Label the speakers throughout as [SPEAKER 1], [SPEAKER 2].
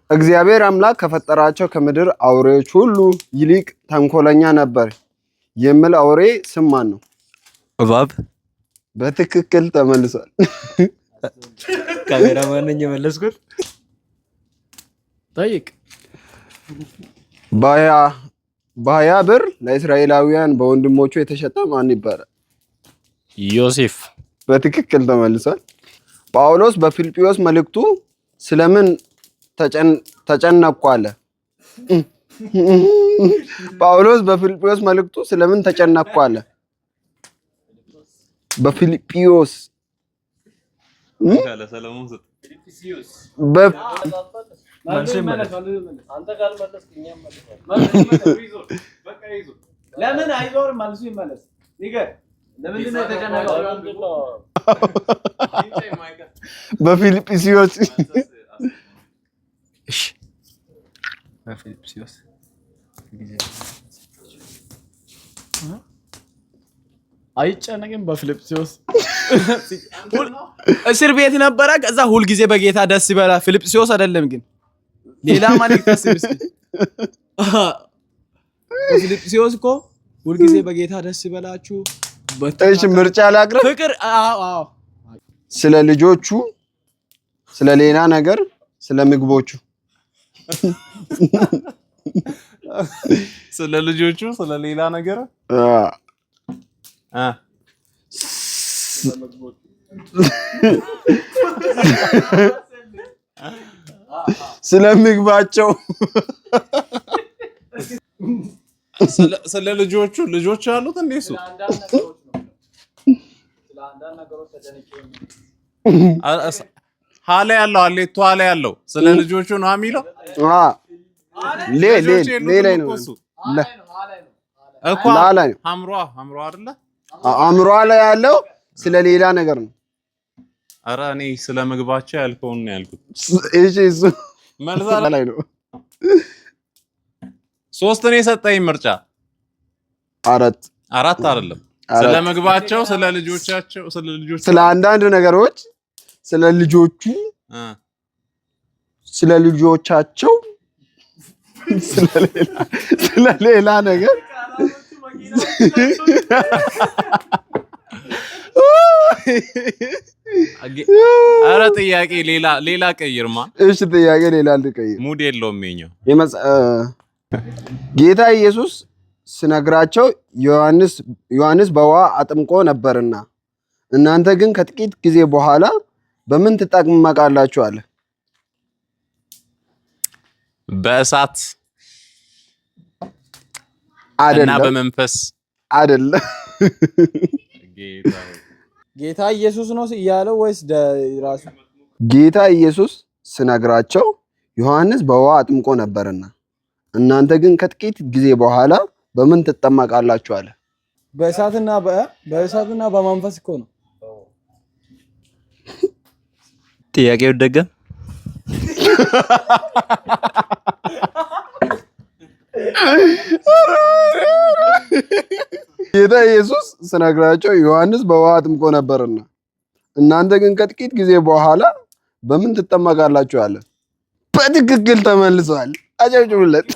[SPEAKER 1] እግዚአብሔር አምላክ ከፈጠራቸው ከምድር አውሬዎች ሁሉ ይልቅ ተንኮለኛ ነበር የሚል አውሬ ስም ማን ነው?
[SPEAKER 2] እባብ።
[SPEAKER 1] በትክክል ተመልሷል።
[SPEAKER 2] ካሜራማን ነኝ የመለስኩት። ጠይቅ። በሀያ ብር ለእስራኤላውያን በወንድሞቹ የተሸጠ ማን ይባላል? ዮሴፍ።
[SPEAKER 1] በትክክል ተመልሷል። ጳውሎስ በፊልጵዎስ መልእክቱ ስለምን ተጨነቅኩ አለ? ጳውሎስ በፊልጵዎስ መልእክቱ ስለምን ተጨነቅኩ አለ? በፊልጵዎስ
[SPEAKER 3] ካለ ሰለሞን
[SPEAKER 4] ለምን አይዞር መልሱ ይመለስ ንገር። ለምን ነው የተጨነቀው?
[SPEAKER 1] በፊልጵስዩስ
[SPEAKER 2] እሺ በፊልጵስዩስ አይጨነቅም። በፊልጵስዩስ እስር ቤት ነበረ። ከዛ ሁል ጊዜ በጌታ ደስ ይበላ። ፊልጵስዩስ አይደለም ግን ሌላ ማለት ታስብስ። በፊልጵስዩስ እኮ ሁል ጊዜ በጌታ ደስ ይበላችሁ።
[SPEAKER 1] እሺ ምርጫ ላቅርብ።
[SPEAKER 2] ፍቅር አዎ።
[SPEAKER 1] ስለ ልጆቹ፣ ስለ ሌላ ነገር፣ ስለ ምግቦቹ።
[SPEAKER 3] ስለ ልጆቹ፣ ስለ ሌላ ነገር
[SPEAKER 1] ስለ ምግባቸው።
[SPEAKER 3] ስለ ልጆቹ ልጆች አሉት እንዴ? እሱ ሀለ ያለው አሌቶ ሀለ ያለው ስለ ልጆቹ ነው የሚለው።
[SPEAKER 1] ሌላ ነው
[SPEAKER 3] እኮ አምሯ አይደለ?
[SPEAKER 1] አምሯ ላይ ያለው ስለ ሌላ ነገር ነው።
[SPEAKER 3] ኧረ እኔ ስለ ምግባቸው ያልከውን ነው ያልኩት።
[SPEAKER 1] እሺ እሱ
[SPEAKER 3] መልሳ
[SPEAKER 1] ላይ ነው።
[SPEAKER 3] ሶስት ነው የሰጠኝ ምርጫ።
[SPEAKER 1] አራት
[SPEAKER 3] አይደለም። ስለ ምግባቸው፣ ስለ ልጆቻቸው፣
[SPEAKER 1] ስለ አንዳንድ ነገሮች፣ ስለ ልጆቹ፣ ስለ ልጆቻቸው፣ ስለ ሌላ ነገር።
[SPEAKER 3] ኧረ ጥያቄ ሌላ ቀይርማ።
[SPEAKER 1] እሺ ጥያቄ ሌላ ልቀይር።
[SPEAKER 3] ሙድ የለውም የኛው።
[SPEAKER 1] ጌታ ኢየሱስ ሲነግራቸው ዮሐንስ በውሃ አጥምቆ ነበርና እናንተ ግን ከጥቂት ጊዜ በኋላ በምን ትጠመቃላችሁ አለ?
[SPEAKER 3] በእሳት እና በመንፈስ
[SPEAKER 1] አይደለም።
[SPEAKER 2] ጌታ ኢየሱስ ነው ያለው ወይስ ራሱ?
[SPEAKER 1] ጌታ ኢየሱስ ሲነግራቸው ዮሐንስ በውሃ አጥምቆ ነበርና እናንተ ግን ከጥቂት ጊዜ በኋላ በምን ትጠመቃላችሁ አለ?
[SPEAKER 2] በእሳትና በመንፈስ እኮ ነው።
[SPEAKER 5] ጥያቄው ደገም።
[SPEAKER 1] ጌታ ኢየሱስ ሲነግራቸው ዮሐንስ በውሃ አጥምቆ ነበርና እናንተ ግን ከጥቂት ጊዜ በኋላ በምን ትጠመቃላችሁ አለ? በትክክል ተመልሷል። አጨብጭቡለት።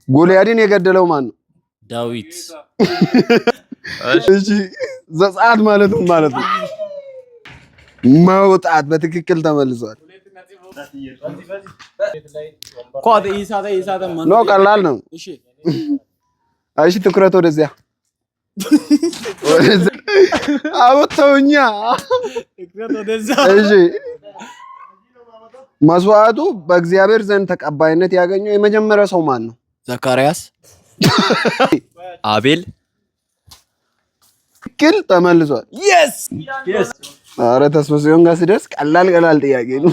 [SPEAKER 1] ጎልያድን የገደለው ማን ነው?
[SPEAKER 5] ዳዊት።
[SPEAKER 1] እሺ ዘጸአት ማለት ነው መውጣት። በትክክል ተመልሷል። ኖ ቀላል ነው። እሺ ትኩረት ወደዚያ አውጥተውኛ። እሺ መስዋዕቱ በእግዚአብሔር ዘንድ ተቀባይነት ያገኘው የመጀመሪያው ሰው ማን ነው?
[SPEAKER 5] ዘካርያስ። አቤል።
[SPEAKER 1] ትክክል ተመልሷል።
[SPEAKER 2] yes
[SPEAKER 1] ኧረ ተስፋ ሲሆን ጋር ሲደርስ ቀላል ጥያቄ ነው።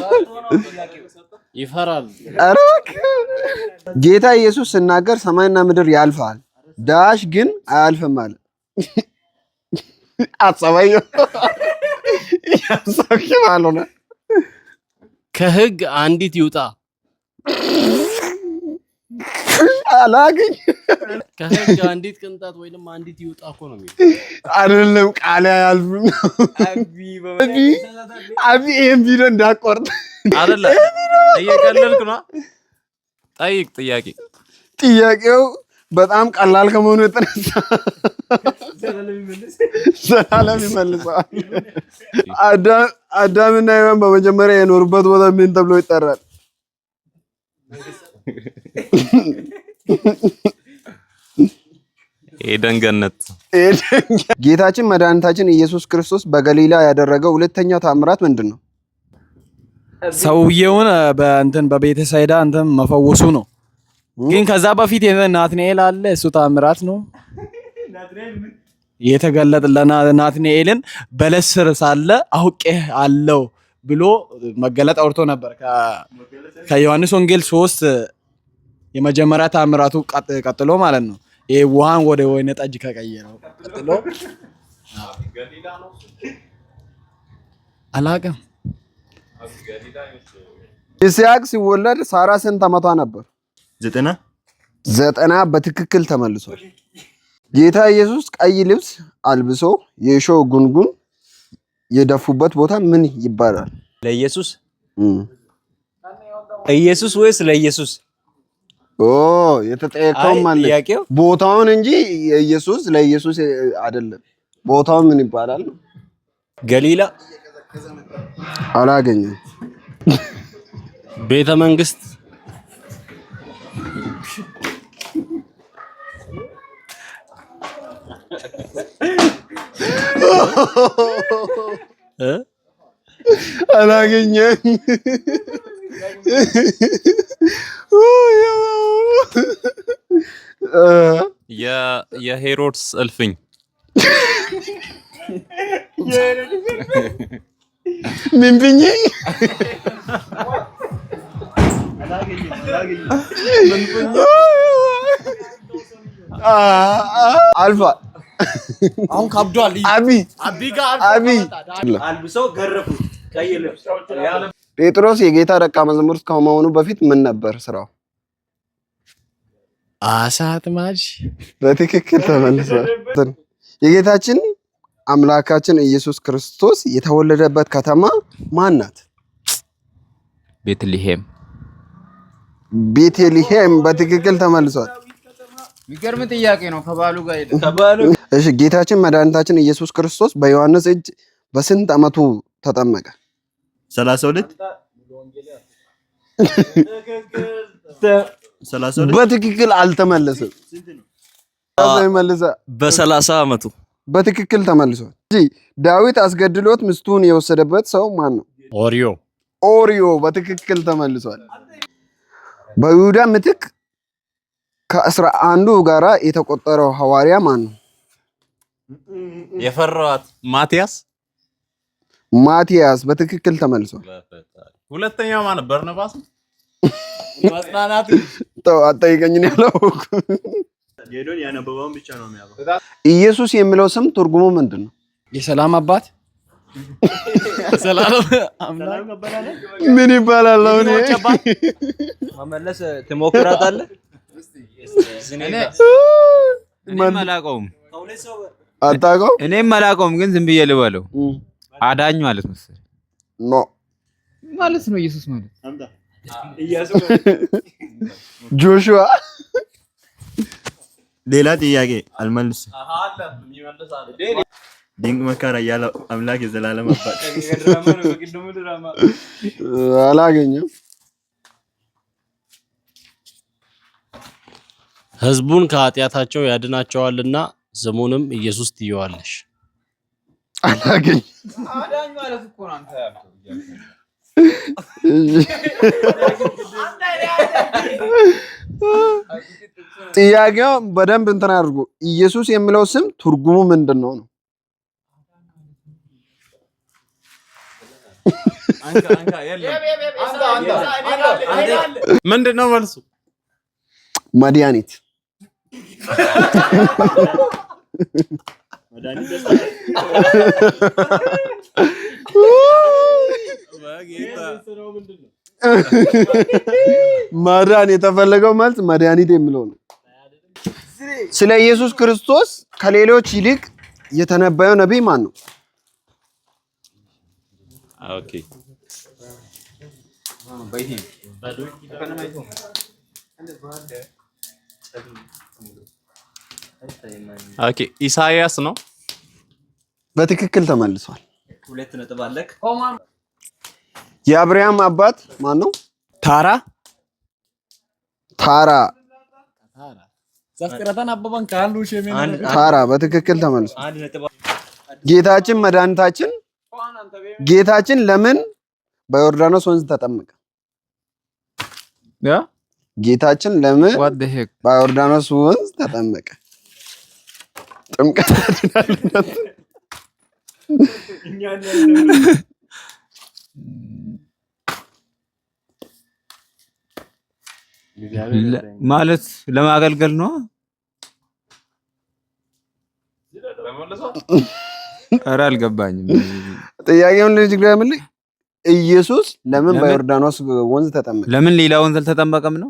[SPEAKER 2] ይፈራል።
[SPEAKER 1] ኧረ ጌታ ኢየሱስ ሲናገር ሰማይና ምድር ያልፋል ዳሽ ግን አያልፍም አለ። አጸባዩ ያሳክማል ነው።
[SPEAKER 5] ከህግ አንዲት ይውጣ
[SPEAKER 1] አላገኝ
[SPEAKER 6] ከህግ አንዲት ቅንጣት ወይንም አንዲት ይውጣ እኮ ነው የሚለው
[SPEAKER 1] አይደለም ቃል ያልፉም አቢ ይሄን ቪዲዮ እንዳቆርጥ
[SPEAKER 5] አይደለ እየቀለልኩ ነው። ጠይቅ ጥያቄው
[SPEAKER 1] በጣም ቀላል ከመሆኑ የተነሳ ዘላለም ይመልሰዋል። አዳምና ሔዋን በመጀመሪያ የኖሩበት ቦታ ምን ተብሎ ይጠራል?
[SPEAKER 5] ኤደን ገነት።
[SPEAKER 1] ጌታችን መድኃኒታችን ኢየሱስ ክርስቶስ በገሊላ ያደረገው ሁለተኛ ተአምራት ምንድን ነው?
[SPEAKER 2] ሰውየውን በቤተሳይዳ መፈወሱ ነው። ግን ከዛ በፊት ናትናኤል አለ። እሱ ተአምራት ነው የተገለጠ ለናትናኤልን በለስ ስር ሳለ አውቄ አለው ብሎ መገለጥ አውርቶ ነበር። ከዮሐንስ ወንጌል 3 የመጀመሪያ ተአምራቱ ቀጥሎ ማለት ነው። ይሄ ውሃን ወደ ወይነ ጠጅ ከቀየረው ቀጥሎ አላውቅም። ይስሐቅ ሲወለድ ሳራ ስንት ዓመቷ ነበር? 90 በትክክል ተመልሷል። ጌታ ኢየሱስ ቀይ ልብስ አልብሶ የእሾህ ጉንጉን የደፉበት ቦታ ምን ይባላል?
[SPEAKER 5] ለኢየሱስ ኢየሱስ ወይስ ለኢየሱስ?
[SPEAKER 1] የተጠየቀው ማለት ቦታውን እንጂ ኢየሱስ ለኢየሱስ አይደለም። ቦታው ምን ይባላል?
[SPEAKER 5] ገሊላ።
[SPEAKER 1] አላገኘም።
[SPEAKER 6] ቤተ መንግስት።
[SPEAKER 1] አላገኘም።
[SPEAKER 5] የሄሮድስ እልፍኝ።
[SPEAKER 1] ምን ብኝ አልፋ
[SPEAKER 2] አሁን ካብዷል።
[SPEAKER 4] አልብሰው ገረፉት ቀይ ልብስ።
[SPEAKER 1] ጴጥሮስ የጌታ ደቀ መዝሙር ከመሆኑ በፊት ምን ነበር ስራው?
[SPEAKER 2] አሳ አጥማጅ።
[SPEAKER 1] በትክክል ተመልሷል። የጌታችን አምላካችን ኢየሱስ ክርስቶስ የተወለደበት ከተማ ማን ናት?
[SPEAKER 5] ቤተልሔም።
[SPEAKER 1] በትክክል ተመልሷል።
[SPEAKER 7] የሚገርም ጥያቄ ነው። ከባሉ ጋር ሄደ።
[SPEAKER 1] እሺ ጌታችን መድኃኒታችን ኢየሱስ ክርስቶስ በዮሐንስ እጅ በስንት ዓመቱ ተጠመቀ?
[SPEAKER 8] 32
[SPEAKER 1] በትክክል አልተመለሰም።
[SPEAKER 5] በ30 ዓመቱ
[SPEAKER 1] በትክክል ተመልሷል። ዳዊት አስገድሎት ሚስቱን የወሰደበት ሰው ማን ነው? ኦሪዮ በትክክል ተመልሷል። በይሁዳ ምትክ ከ11 ጋራ የተቆጠረው ሐዋርያ ማን ነው?
[SPEAKER 5] የፈራዋት
[SPEAKER 1] ማቲያስ በትክክል ተመልሷል።
[SPEAKER 3] ሁለተኛው ማን? በርናባስ።
[SPEAKER 6] ማጽናናት
[SPEAKER 1] አጠይቀኝ ነው ያለው።
[SPEAKER 8] ጌዶን ያነበበውን ብቻ ነው የሚያውቀው።
[SPEAKER 1] ኢየሱስ የሚለው ስም ትርጉሙ ምንድን ነው?
[SPEAKER 2] የሰላም አባት። ሰላም አምላክ
[SPEAKER 1] ምን ይባላል? አሁን
[SPEAKER 5] መመለስ ትሞክራታለህ? እኔም አላውቀውም ግን ዝም ብዬ ልበለው። አዳኝ ማለት መሰለኝ።
[SPEAKER 1] ኖ
[SPEAKER 7] ማለት ነው ኢየሱስ ማለት
[SPEAKER 1] ጆሹዋ።
[SPEAKER 8] ሌላ ጥያቄ አልመልስም። ድንቅ መካር ያለ አምላክ የዘላለም አባት
[SPEAKER 1] አላገኘም።
[SPEAKER 6] ህዝቡን ከኃጢአታቸው ያድናቸዋልና ስሙንም ኢየሱስ ትየዋለሽ።
[SPEAKER 1] አላገኘም።
[SPEAKER 7] አዳኝ ማለት እኮ ነው። አንተ ያልከው
[SPEAKER 1] ጥያቄው በደንብ እንትን አድርጉ። ኢየሱስ የሚለው ስም ትርጉሙ ምንድን ነው?
[SPEAKER 3] ምንድን ነው መልሱ?
[SPEAKER 1] መድኃኒት። ማዳን የተፈለገው መልስ መድኃኒት የሚለው ነው። ስለ ኢየሱስ ክርስቶስ ከሌሎች ይልቅ የተነበየው ነቢይ ማን ነው?
[SPEAKER 8] ኦኬ ኦኬ ኢሳይያስ ነው።
[SPEAKER 1] በትክክል ተመልሷል።
[SPEAKER 8] 2 ነጥብ አለክ።
[SPEAKER 1] የአብርሃም አባት ማን ነው?
[SPEAKER 2] ታራ
[SPEAKER 1] ታራ
[SPEAKER 2] ዘፍጥረትን አበባን ካሉ ሸሜን
[SPEAKER 1] ታራ በትክክል ተመልሷል።
[SPEAKER 8] 1 ነጥብ
[SPEAKER 1] ጌታችን ለምን በዮርዳኖስ ወንዝ ተጠመቀ?
[SPEAKER 5] ያ
[SPEAKER 1] ጌታችን ለምን
[SPEAKER 5] what the heck
[SPEAKER 1] በዮርዳኖስ ወንዝ ተጠመቀ? ጥምቀት
[SPEAKER 5] ማለት ለማገልገል ነው። ኧረ አልገባኝም።
[SPEAKER 1] ጥያቄውን ልጅ ግራምልኝ። ኢየሱስ ለምን በዮርዳኖስ ወንዝ ተጠመቀ?
[SPEAKER 5] ለምን ሌላ ወንዝ አልተጠመቀም ነው?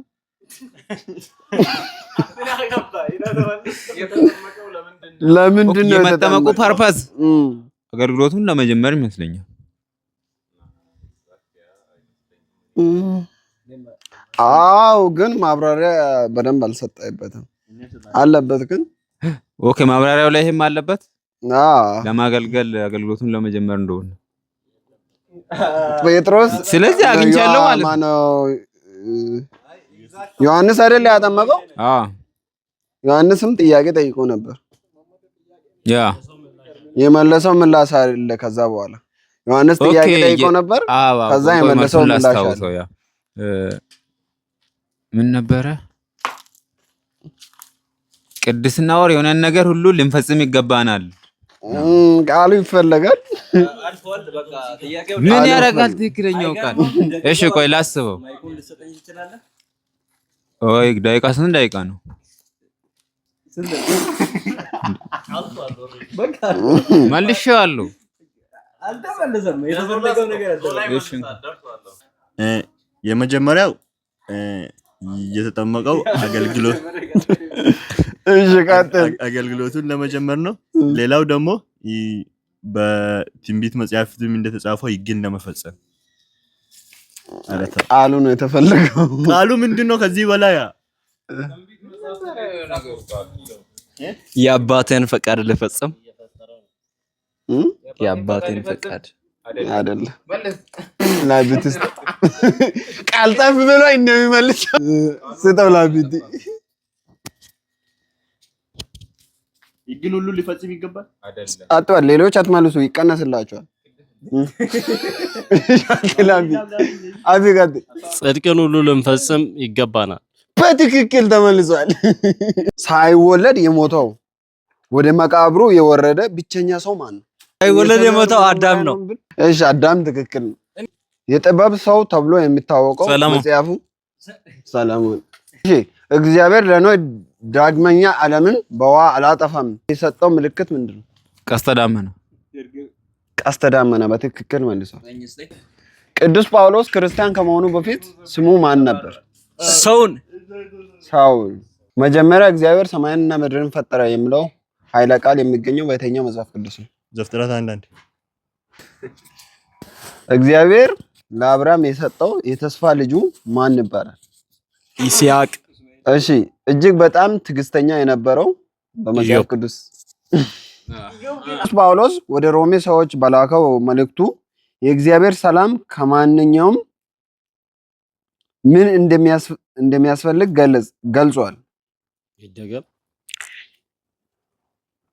[SPEAKER 1] ለምንድን ነው
[SPEAKER 5] የመጠመቁ ፐርፐዝ? አገልግሎቱን ለመጀመር ይመስለኛል።
[SPEAKER 1] አዎ፣ ግን ማብራሪያ በደንብ አልሰጠበትም። አለበት ግን
[SPEAKER 5] ኦኬ፣ ማብራሪያው ላይ ይሄም አለበት።
[SPEAKER 1] ለማገልገል
[SPEAKER 5] አገልግሎቱን ለመጀመር እንደሆነ
[SPEAKER 1] ጴጥሮስ።
[SPEAKER 5] ስለዚህ አግኝቻለሁ ማለት
[SPEAKER 1] ነው። ዮሐንስ አይደል ያጠመቀው? ዮሐንስም ጥያቄ ጠይቆ ነበር።
[SPEAKER 5] ያ
[SPEAKER 1] የመለሰው ምላሽ አለ። ከዛ በኋላ ዮሐንስ ጥያቄ ጠይቆ ነበር። ከዛ የመለሰው ምላሽ አለ።
[SPEAKER 5] ምን ነበረ? ቅድስና ወር የሆነ ነገር ሁሉ ልንፈጽም ይገባናል።
[SPEAKER 1] ቃሉ ይፈለጋል።
[SPEAKER 5] ምን ያደርጋል? ትክክለኛው ቃል። እሺ ቆይ ላስበው። ኦይ ደቂቃ ስንት ደቂቃ ነው? መልሼዋለሁ።
[SPEAKER 8] የመጀመሪያው የተጠመቀው አገልግሎቱን ለመጀመር ነው። ሌላው ደግሞ በትንቢት መጽሐፍትም እንደተጻፈው ሕግን ለመፈጸም።
[SPEAKER 1] ቃሉ ነው የተፈለገው።
[SPEAKER 8] ቃሉ ምንድነው? ከዚህ በላይ
[SPEAKER 6] የአባቴን ፈቃድ ልፈጽም። የአባቴን ፈቃድ
[SPEAKER 1] አይደለም። ላቢትስ ቃል ጣፍ ብሎ እንደሚመልስ ስጠው። ላቢት
[SPEAKER 8] ሕግን ሁሉ ሊፈጽም ይገባል አይደለም?
[SPEAKER 1] አጥቷል። ሌሎች አትመልሱ፣ ይቀነስላችኋል። አቢጋት
[SPEAKER 6] ጽድቅን ሁሉ ልንፈጽም ይገባናል።
[SPEAKER 1] በትክክል ተመልሷል። ሳይወለድ የሞተው ወደ መቃብሩ የወረደ ብቸኛ ሰው ማን ነው?
[SPEAKER 6] ሳይወለድ የሞተው አዳም ነው።
[SPEAKER 1] እሺ አዳም ትክክል ነው። የጥበብ ሰው ተብሎ የሚታወቀው መጽሐፉ ሰለሞን። እሺ እግዚአብሔር ለኖህ ዳግመኛ ዓለምን በውሃ አላጠፋም የሰጠው ምልክት ምንድነው?
[SPEAKER 5] ቀስተ ደመና።
[SPEAKER 1] ቀስተ ደመና በትክክል መልሷል። ቅዱስ ጳውሎስ ክርስቲያን ከመሆኑ በፊት ስሙ ማን ነበር?
[SPEAKER 6] ሳውል።
[SPEAKER 1] መጀመሪያ እግዚአብሔር ሰማይንና ምድርን ፈጠረ የሚለው ኃይለ ቃል የሚገኘው በየትኛው መጽሐፍ ቅዱስ ነው?
[SPEAKER 8] ዘፍጥረት 1:1።
[SPEAKER 1] እግዚአብሔር ለአብርሃም የሰጠው የተስፋ ልጁ ማን ይባላል?
[SPEAKER 6] ይስሐቅ።
[SPEAKER 1] እሺ እጅግ በጣም ትዕግስተኛ የነበረው በመጽሐፍ ቅዱስ ጳውሎስ ወደ ሮሜ ሰዎች በላከው መልእክቱ የእግዚአብሔር ሰላም ከማንኛውም ምን እንደሚያስፈልግ ገልጿል።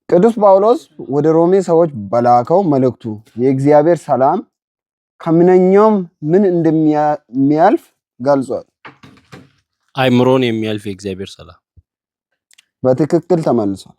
[SPEAKER 1] ቅዱስ ጳውሎስ ወደ ሮሜ ሰዎች በላከው መልእክቱ የእግዚአብሔር ሰላም ከማንኛውም ምን እንደሚያልፍ ገልጿል።
[SPEAKER 6] አይምሮን የሚያልፍ የእግዚአብሔር ሰላም።
[SPEAKER 1] በትክክል ተመልሷል።